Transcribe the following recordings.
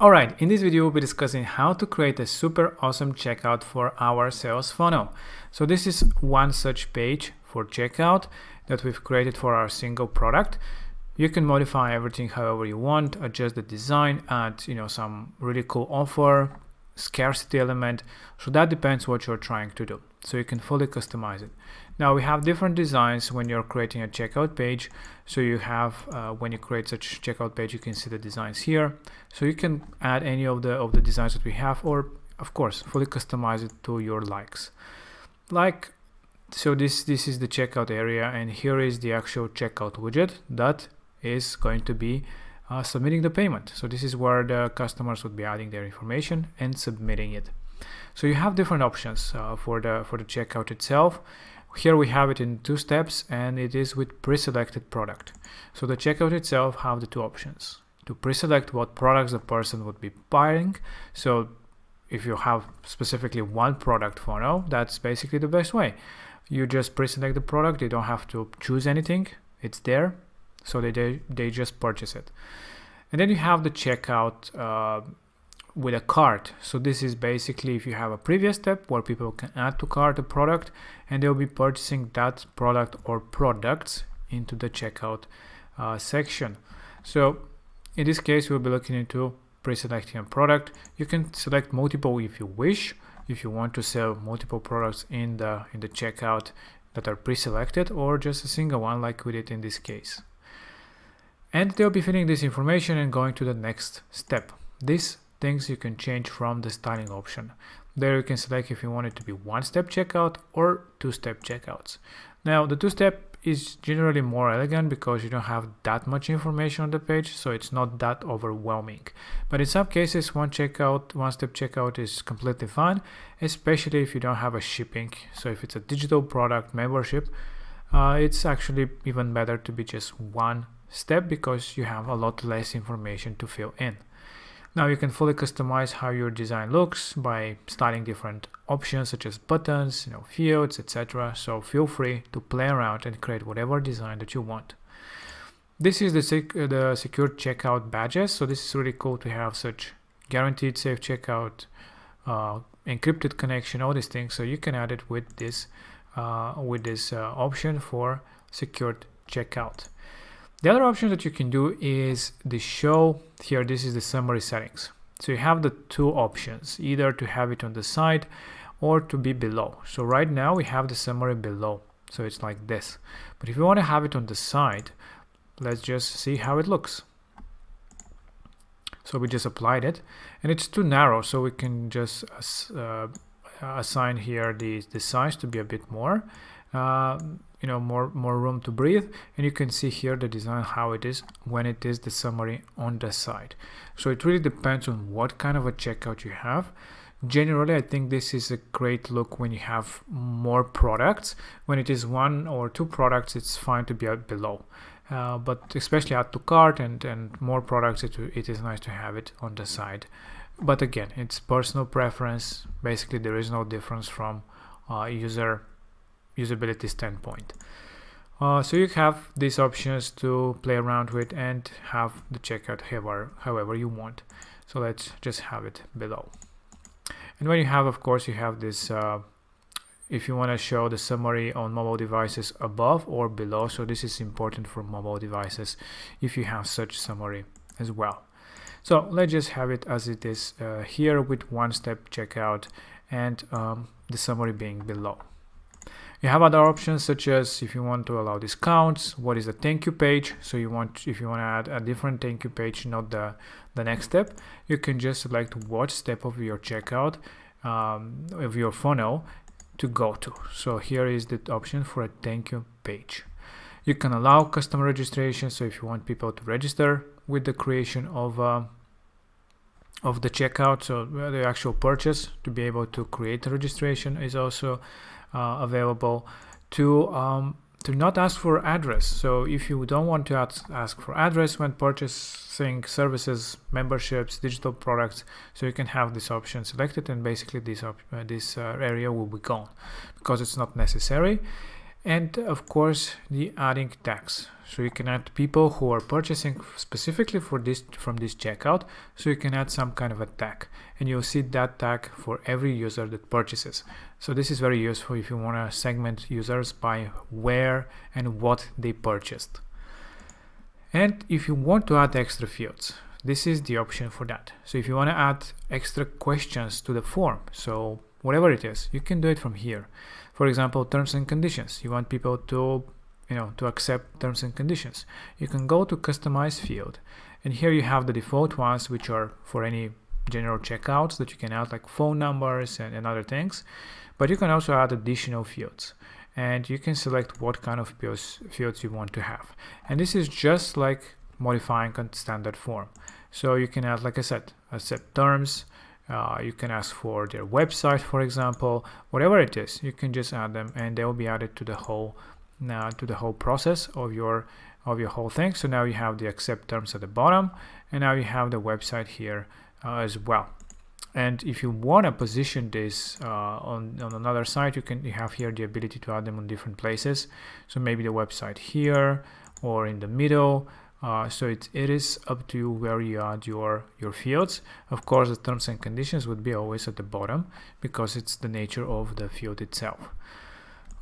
Alright, in this video we'll be discussing how to create a super awesome checkout for our sales funnel. So this is one such page for checkout that we've created for our single product. You can modify everything however you want, adjust the design, add some really cool offer, scarcity element. So that depends what you're trying to do. So you can fully customize it. Now we have different designs when you're creating a checkout page. So you have when you create such checkout page, you can see the designs here. So you can add any of the designs that we have, or of course fully customize it to your likes. So this is the checkout area, and here is the actual checkout widget that is going to be submitting the payment. So this is where the customers would be adding their information and submitting it. So you have different options for the checkout itself. Here we have it in 2 steps, and it is with pre-selected product. So the checkout itself have the 2 options to pre-select what products the person would be buying. So if you have specifically one product funnel, that's basically the best way. You just pre-select the product. You don't have to choose anything. It's there. So they just purchase it. And then you have the checkout with a cart. So this is basically if you have a previous step where people can add to cart a product and they'll be purchasing that product or products into the checkout section. So in this case, we'll be looking into pre-selecting a product. You can select multiple if you wish, if you want to sell multiple products in the checkout that are pre-selected, or just a single one like we did in this case. And they'll be filling this information and going to the next step. These things you can change from the styling option. There you can select if you want it to be 1-step checkout or 2-step checkouts. Now the 2-step is generally more elegant because you don't have that much information on the page, so it's not that overwhelming. But in some cases, 1-step checkout is completely fine, especially if you don't have a shipping. So if it's a digital product membership, it's actually even better to be just 1 step because you have a lot less information to fill in. Now you can fully customize how your design looks by styling different options such as buttons, fields, etc. So feel free to play around and create whatever design that you want. This is the secure checkout badges. So this is really cool to have such guaranteed safe checkout, encrypted connection, all these things. So you can add it with this option for secured checkout. The other option that you can do is the show. Here, this is the summary settings. So you have the 2 options, either to have it on the side or to be below. So right now we have the summary below. So it's like this. But if you want to have it on the side, let's just see how it looks. So we just applied it, and it's too narrow. So we can just assign here the size to be a bit more. More room to breathe, and you can see here the design how it is when it is the summary on the side. So it really depends on what kind of a checkout you have. Generally, I think this is a great look when you have more products. When it is 1 or 2 products, it's fine to be below. But especially add to cart and more products, it is nice to have it on the side. But again, it's personal preference. Basically, there is no difference from usability standpoint. So you have these options to play around with and have the checkout however you want. So let's just have it below. And when you have, of course, you have this if you want to show the summary on mobile devices above or below. So this is important for mobile devices if you have such summary as well. So let's just have it as it is here with 1-step checkout and the summary being below. You have other options such as if you want to allow discounts, what is the thank you page. So if you want to add a different thank you page, not the next step, you can just select what step of your checkout of your funnel to go to. So here is the option for a thank you page. You can allow customer registration. So if you want people to register with the creation of the checkout, so the actual purchase, to be able to create a registration is also available. To not ask for address. So if you don't want to ask for address when purchasing services, memberships, digital products, so you can have this option selected, and basically this area will be gone because it's not necessary. And of course the adding tags. So you can add people who are purchasing specifically for this from this checkout. So you can add some kind of a tag, and you'll see that tag for every user that purchases. So this is very useful if you want to segment users by where and what they purchased. And if you want to add extra fields, this is the option for that. So if you want to add extra questions to the form, so whatever it is, you can do it from here. For example, terms and conditions. You want people to, to accept terms and conditions. You can go to customize field, and here you have the default ones, which are for any general checkouts that you can add, like phone numbers and other things. But you can also add additional fields, and you can select what kind of fields you want to have. And this is just like modifying a standard form. So you can add, like I said, accept terms. You can ask for their website, for example, whatever it is. You can just add them, and they will be added to the whole process of your whole thing. So now you have the accept terms at the bottom, and now you have the website here as well. And if you want to position this on another site, you have here the ability to add them on different places. So maybe the website here or in the middle. So it is up to you where you add your fields. Of course, the terms and conditions would be always at the bottom because it's the nature of the field itself.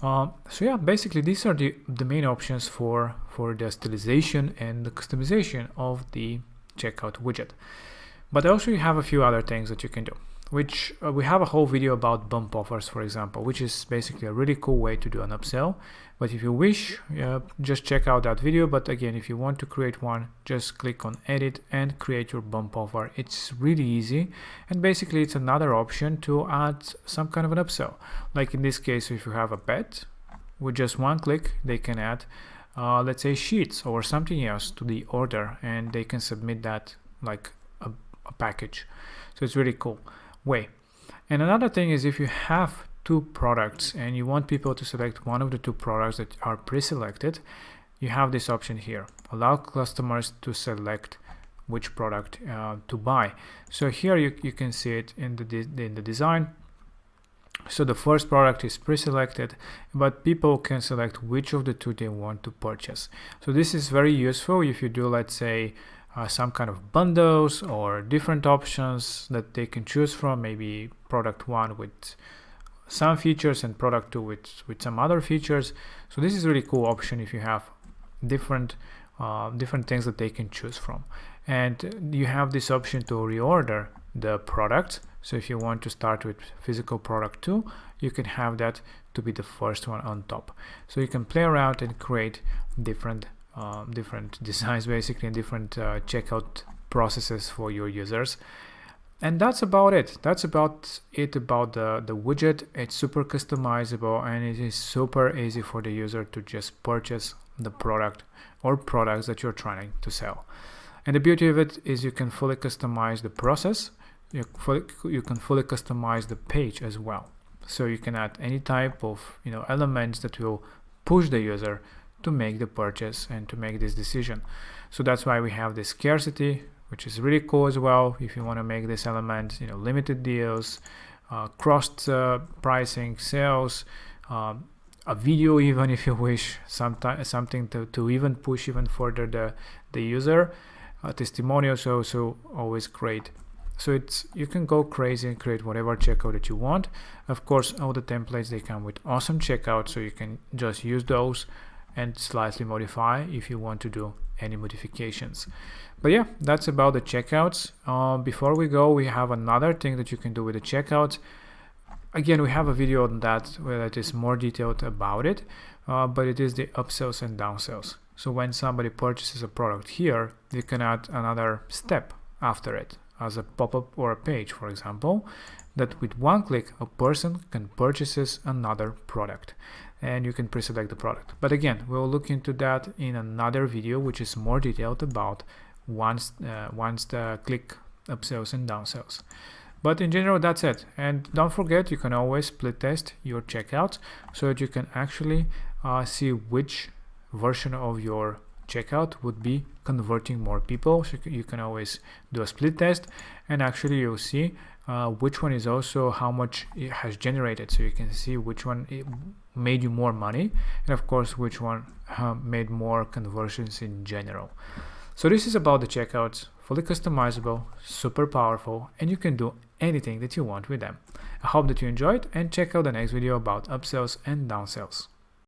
So yeah, basically these are the main options for the stylization and the customization of the checkout widget. But also you have a few other things that you can do, which we have a whole video about bump offers, for example, which is basically a really cool way to do an upsell. But if you wish, just check out that video. But again, if you want to create one, just click on edit and create your bump offer. It's really easy, and basically it's another option to add some kind of an upsell. Like in this case, if you have a pet, with just one click they can add let's say sheets or something else to the order, and they can submit that like a package. So it's really cool way. And another thing is, if you have two products and you want people to select one of the two products that are pre-selected, you have this option here, allow customers to select which product to buy. So here you can see it in the design. So the first product is pre-selected, but people can select which of the two they want to purchase. So this is very useful if you do, let's say, some kind of bundles or different options that they can choose from, maybe product one with some features and product two with some other features. So this is a really cool option if you have different things that they can choose from. And you have this option to reorder the product. So if you want to start with physical product 2, you can have that to be the first one on top. So you can play around and create different designs, basically, and different checkout processes for your users. And that's about it. That's about it about the widget. It's super customizable, and it is super easy for the user to just purchase the product or products that you're trying to sell. And the beauty of it is you can fully customize the process. You can fully customize the page as well. So you can add any type of elements that will push the user to make the purchase and to make this decision. So that's why we have this scarcity, which is really cool as well. If you want to make this element, limited deals, crossed pricing, sales, a video, even if you wish, something to even push even further the user, testimonials also always great. So you can go crazy and create whatever checkout that you want. Of course, all the templates, they come with awesome checkout, so you can just use those and slightly modify if you want to do any modifications. But yeah, that's about the checkouts. Before we go, we have another thing that you can do with the checkouts. Again, we have a video on that where it is more detailed about it, but it is the upsells and downsells. So when somebody purchases a product here, you can add another step after it, as a pop-up or a page, for example, that with one click a person can purchase another product, and you can pre-select the product. But again, we'll look into that in another video, which is more detailed about once the click upsells and downsells. But in general, that's it. And don't forget, you can always split test your checkouts so that you can actually see which version of your checkout would be converting more people. So you can always do a split test, and actually you'll see which one is also how much it has generated, so you can see which one it made you more money, and of course which one made more conversions in general. So this is about the checkouts, fully customizable, super powerful, and you can do anything that you want with them. I hope that you enjoyed, and check out the next video about upsells and downsells.